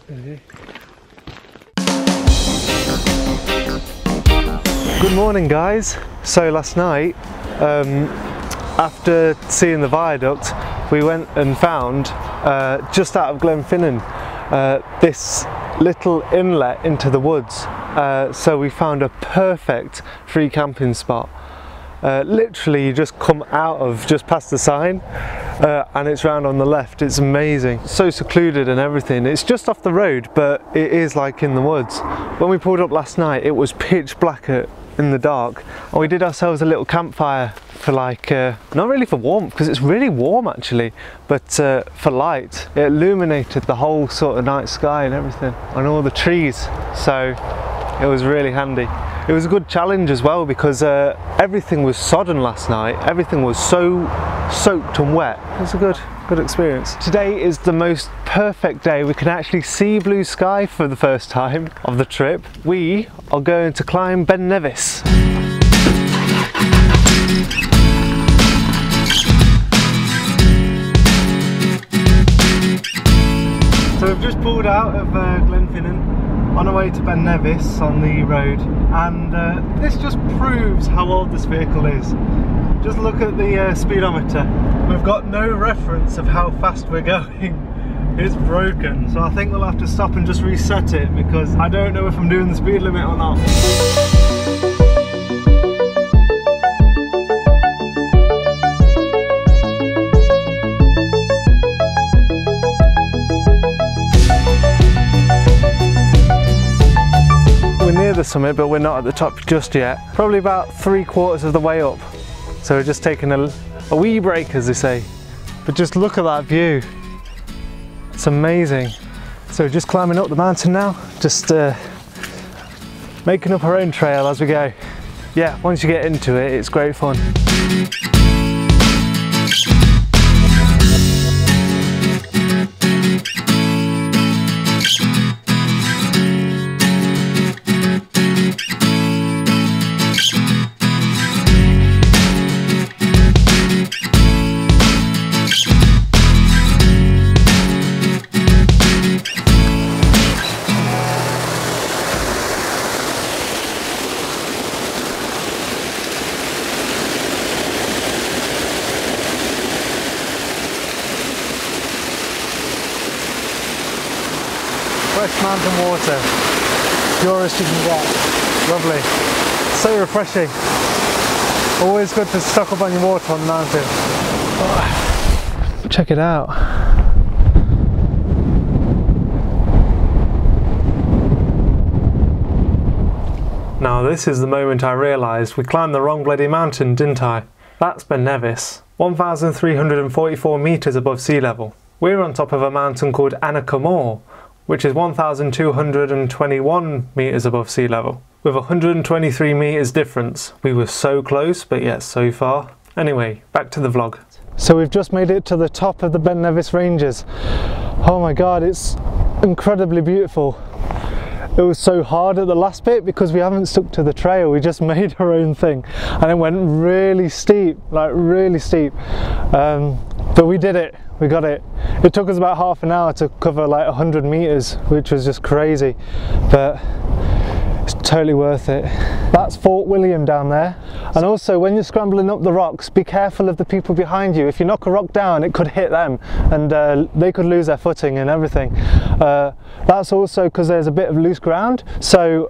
Good morning, guys. So last night, after seeing the viaduct, we went and found, just out of Glenfinnan, this little inlet into the woods. So we found a perfect free camping spot. Literally you just come out of just past the sign and it's round on the left. It's amazing, so secluded and everything. It's just off the road, but it is like in the woods. When we pulled up last night, it was pitch black in the dark, and we did ourselves a little campfire for like, not really for warmth, because it's really warm actually, but for light. It illuminated the whole sort of night sky and everything, and all the trees, so it was really handy. It was a good challenge as well, because everything was sodden last night. Everything was so soaked and wet. It was a good experience. Today is the most perfect day. We can actually see blue sky for the first time of the trip. We are going to climb Ben Nevis. So we've just pulled out of Glenfinnan on our way to Ben Nevis on the road, and this just proves how old this vehicle is. Just look at the speedometer. We've got no reference of how fast we're going. It's broken, so I think we'll have to stop and just reset it, because I don't know if I'm doing the speed limit or not. We're near the summit, but we're not at the top just yet. Probably about 3/4 of the way up. So we're just taking a wee break, as they say. But just look at that view. It's amazing. So just climbing up the mountain now, just making up our own trail as we go. Yeah, once you get into it, it's great fun. Fresh mountain water, purest you can get. Lovely, so refreshing. Always good to stock up on your water on the mountain. Oh, check it out. Now this is the moment I realised we climbed the wrong bloody mountain, didn't I? That's Ben Nevis, 1,344 metres above sea level. We're on top of a mountain called Anakamore, which is 1,221 metres above sea level, with 123 metres difference. We were so close, but yet so far. Anyway, back to the vlog. So we've just made it to the top of the Ben Nevis Ranges. Oh my god, it's incredibly beautiful. It was so hard at the last bit because we haven't stuck to the trail, we just made our own thing. And it went really steep, like really steep. But we did it. We got it. It took us about half an hour to cover like 100 metres, which was just crazy, but it's totally worth it. That's Fort William down there. And also, when you're scrambling up the rocks, be careful of the people behind you. If you knock a rock down, it could hit them, and they could lose their footing and everything. That's also because there's a bit of loose ground, so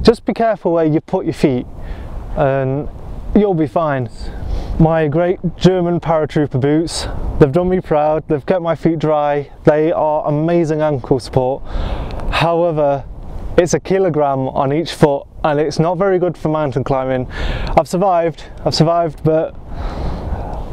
just be careful where you put your feet and you'll be fine. My great German paratrooper boots, they've done me proud, they've kept my feet dry, they are amazing ankle support. However, it's a kilogram on each foot and it's not very good for mountain climbing. I've survived, but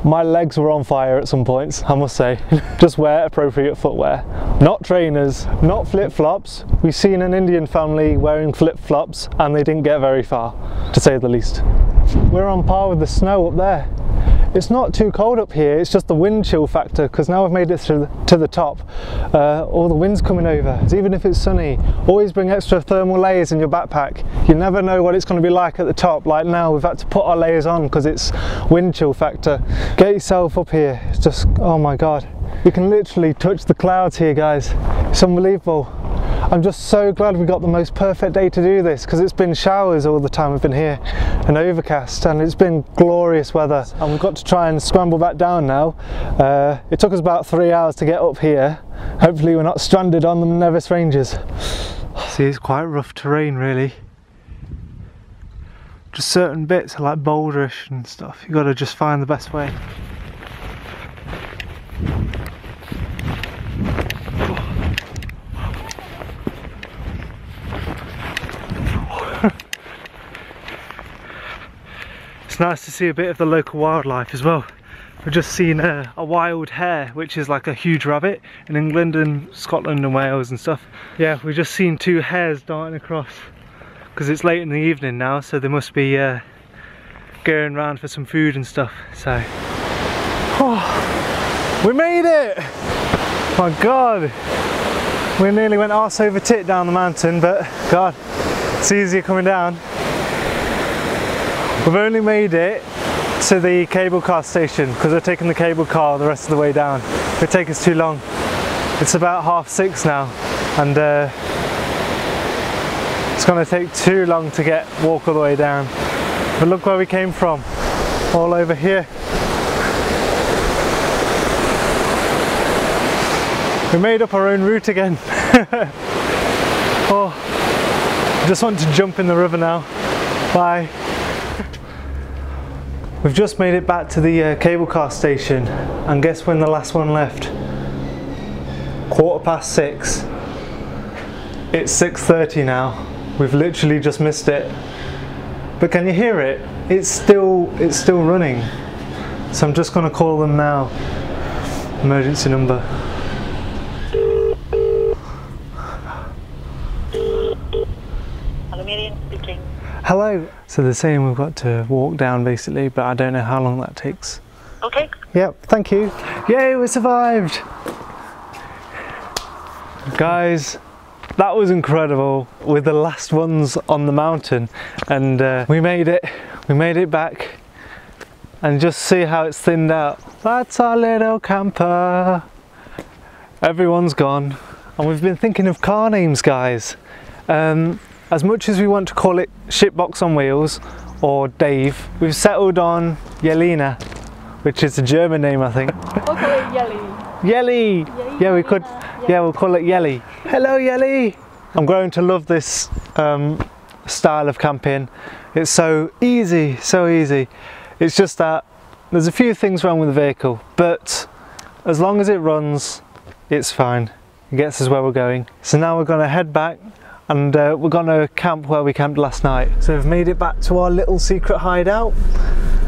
my legs were on fire at some points, I must say. Just wear appropriate footwear. Not trainers, not flip-flops. We've seen an Indian family wearing flip-flops and they didn't get very far, to say the least. We're on par with the snow up there. It's not too cold up here, it's just the wind chill factor, because now I've made it to the top, all the wind's coming over. Even if it's sunny, always bring extra thermal layers in your backpack. You never know what it's going to be like at the top. Like now, we've had to put our layers on because it's wind chill factor. Get yourself up here, it's just, oh my god. You can literally touch the clouds here, guys. It's unbelievable. I'm just so glad we got the most perfect day to do this, because it's been showers all the time we've been here and overcast, and it's been glorious weather, and we've got to try and scramble back down now. It took us about 3 hours to get up here. Hopefully we're not stranded on the Nevis Ranges. See, it's quite rough terrain really. Just certain bits are like boulderish and stuff. You've got to just find the best way. It's nice to see a bit of the local wildlife as well. We've just seen a wild hare, which is like a huge rabbit in England and Scotland and Wales and stuff. Yeah, we've just seen 2 hares darting across, because it's late in the evening now, so they must be going around for some food and stuff. So, oh, we made it! My God, we nearly went arse over tit down the mountain, but God, it's easier coming down. We've only made it to the cable car station because we're taking the cable car the rest of the way down. It would take us too long. It's about 6:30 now, and it's going to take too long to walk all the way down. But look where we came from, all over here. We made up our own route again. Oh, I just want to jump in the river now. Bye. We've just made it back to the cable car station, and guess when the last one left? 6:15. It's 6:30 now. We've literally just missed it. But can you hear it? It's still running. So I'm just going to call them now. Emergency number. Hello, Marian speaking. Hello. So they're saying we've got to walk down basically, but I don't know how long that takes. Okay. Yep, thank you. Yay, we survived! Guys, that was incredible. We're the last ones on the mountain, and we made it back. And just see how it's thinned out. That's our little camper. Everyone's gone. And we've been thinking of car names, guys. As much as we want to call it Shitbox on Wheels or Dave, we've settled on Jelena, which is a German name, I think. We'll call it Yelly. Yelly! Yeah, we could. Yeah, we'll call it Yelly. Hello, Yelly! I'm growing to love this style of camping. It's so easy, so easy. It's just that there's a few things wrong with the vehicle, but as long as it runs, it's fine. It gets us where we're going. So now we're going to head back, and we're going to camp where we camped last night. So we've made it back to our little secret hideout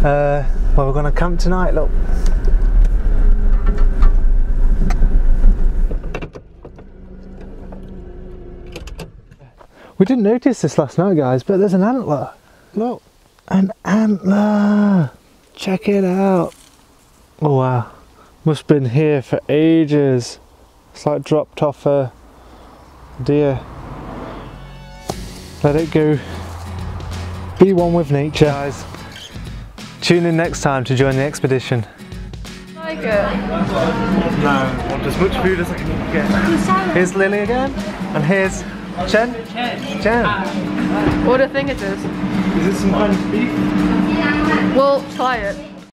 where we're going to camp tonight. Look. We didn't notice this last night, guys, but there's an antler. Look, an antler. Check it out. Oh wow, must have been here for ages. It's like dropped off a deer. Let it go. Be one with nature. Guys, tune in next time to join the expedition. Like it. No, I want as much food as I can get. Here's Lily again, and here's Chen. Chen. What do you think it is? Is it some kind of beef? We'll try it.